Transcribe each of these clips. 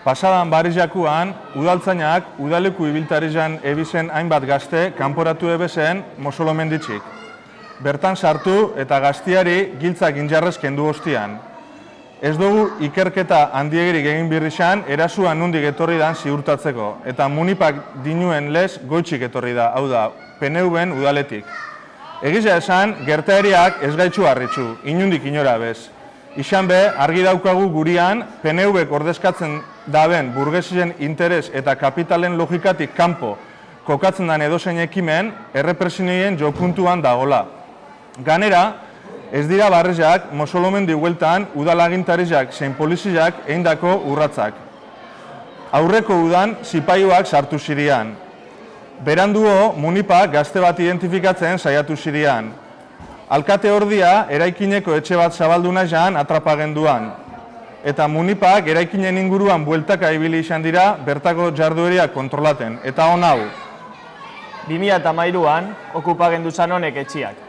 Pasadan Barrijakuan, udaltzainak udaleku ibiltarizan ebizen hainbat gazte kanporatu ebezen Mosolomenditxik. Bertan sartu eta gaztiari giltzak injarrez kendu ostian. Ez dugu ikerketa handiegirik egin birrixan erasua nundik etorri dan ziurtatzeko, eta munipak dinuen lez goitxik etorri da, hau da, PNV-en udaletik. Egiza esan, gertaeriak ez gaitxu harritxu, inundik inora bez. Izan be, argi daukagu gurian, PNV-ek ordezkatzen daben burgesien interes eta kapitalen logikatik kanpo kokatzen dan edozein ekimen, errepresinien jopuntuan dagola. Ganera, ez dira Barrijak, Mosolomendi hueltan, udalagintarizak zein poliziak eindako urratzak. Aurreko udan, zipaioak sartu zirian. Beranduo, munipak gazte bat identifikatzen saiatu zirian. Alkate ordia, eraikineko etxe bat zabaldu nahian atrapagenduan. Eta munipak eraikinen inguruan bueltaka ibili izan dira bertako jardueria kontrolaten. Eta hon hau. 2013an okupagendu zan honek etxiak.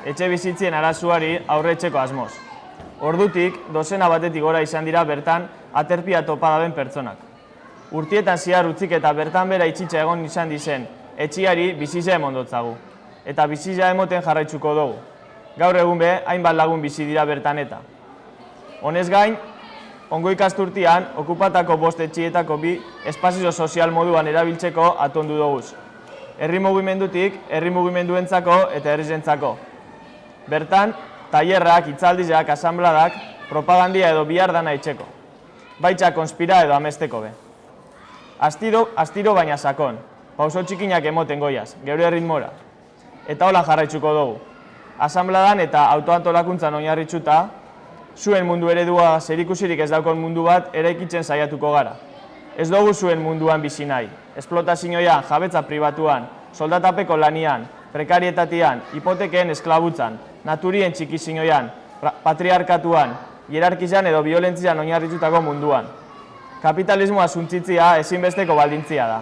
Etxe bizitzien arazuari aurre etxeko asmoz. Ordutik, dozena batetik gora izan dira bertan aterpia topadaben pertsonak. Urtietan zihar utzik eta bertan bera itxitza egon izan dizen, etxiari bizitza emondotzagu. Eta bizitza emoten jarraitzuko dugu. Gaur egun be, hainbat lagun bizi dira bertan eta. Honez gain, ongo ikasturtian, okupatako 5 etxietako 2 espazio sozial moduan erabiltzeko atondu doguz. Herri mugimendutik, herri mugimenduentzako eta herrizentzako. Bertan, tailerrak, hitzaldiak, asanbladak, propagandia edo bihar dana itxeko. Baitza konspira edo amesteko be. Astiro baina sakon, pauso txikinak emoten goiaz, geure ritmora. Eta hola jarraitzuko dugu. Asanbladan eta autoantolakuntzan oinarritzuta, zuen mundu eredua zerikusirik ez daukon mundu bat eraikitzen saiatuko gara. Ez dugu zuen munduan bizi nahi. Esplotazioan, jabetza pribatuan, soldatapeko lanian, prekarietatian, hipoteken esklabutzan, naturien txikizioan, patriarkatuan, hierarkizan edo violentzian oinarritutako munduan. Kapitalismoa suntzitzia ezinbesteko baldintzia da.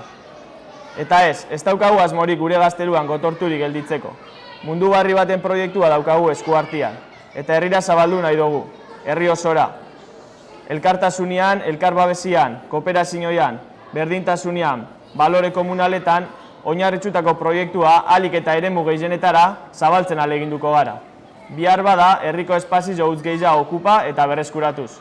Eta ez daukagu asmorik gure gazteruan gotorturik gelditzeko. Mundu barri baten proiektua daukagu eskuartian, eta herrira zabaldu nahi dugu, herri osora. Elkartasunian, elkarbabesian, kooperazioan, berdintasunean, balore komunaletan, oinarritutako proiektua ahalik eta eremu gehienetara zabaltzen ahaleginduko gara. Bihar bada, herriko espazio utz gehia okupa eta berreskuratuz.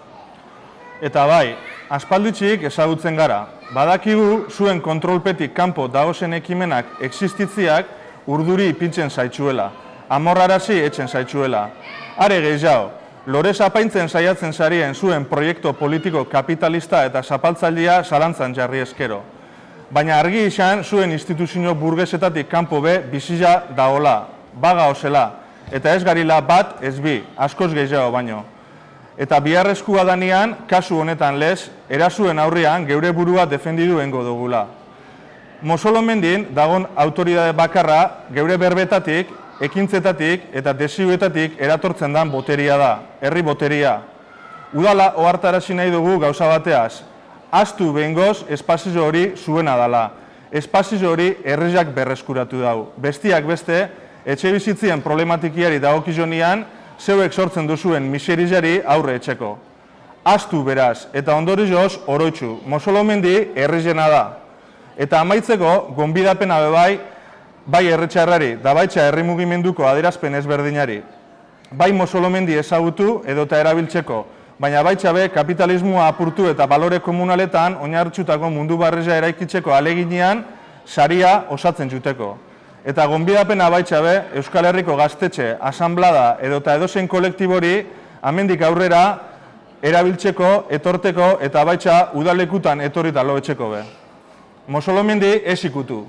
Eta bai, aspalditxik ezagutzen gara. Badakigu zuen kontrolpetik kanpo dagozen ekimenak existitziak urduri ipintzen zaitzuela, amorrarazi etzen zaitzuela. Are gehiago, lorez apaintzen saiatzen zarien zuen proiektu politiko kapitalista eta zapaltzailea zalantzan jarri eskero. Baina argi izan zuen instituzio burgesetatik kanpo be bizia daola, baga osela, eta ez garila bat ez bi, askoz gehiago baino. Eta biharrezkoa danean, kasu honetan lez, erasuen aurrean geure burua defendidu engo dugula. Mosolomendin dagon autoridade bakarra geure berbetatik, ekintzetatik eta desioetatik eratortzen dan boteria da, herri boteria. Udala ohartarazi nahi dugu gauza bateaz. Ahaztu behingoz espazio hori zuena dala. Espazio hori herriak berreskuratu dau. Bestiak beste, etxe bizitzien problematikiari dagokizonian, zeuek sortzen duzuen miserizari aurre etxeko. Ahaztu beraz, eta ondorioz oroitzu, Mosolomendi herrizena da. Eta amaitzeko, gonbidapena bai erretxarrari, da baitza herri mugimenduko adierazpen ezberdinari. Bai Mosolomendi ezagutu edota erabiltzeko, baina baitza be kapitalismoa apurtu eta balore komunaletan oinarritutako mundu barreza eraikitzeko aleginean saria osatzen juteko. Eta gonbidapena baitza be Euskal Herriko gaztetxe, asanblada edota edozein kolektibori hemendik aurrera erabiltzeko, etorteko eta baitza udalekutan etorri eta loetxeko be. Mosolomendi ez ikutu.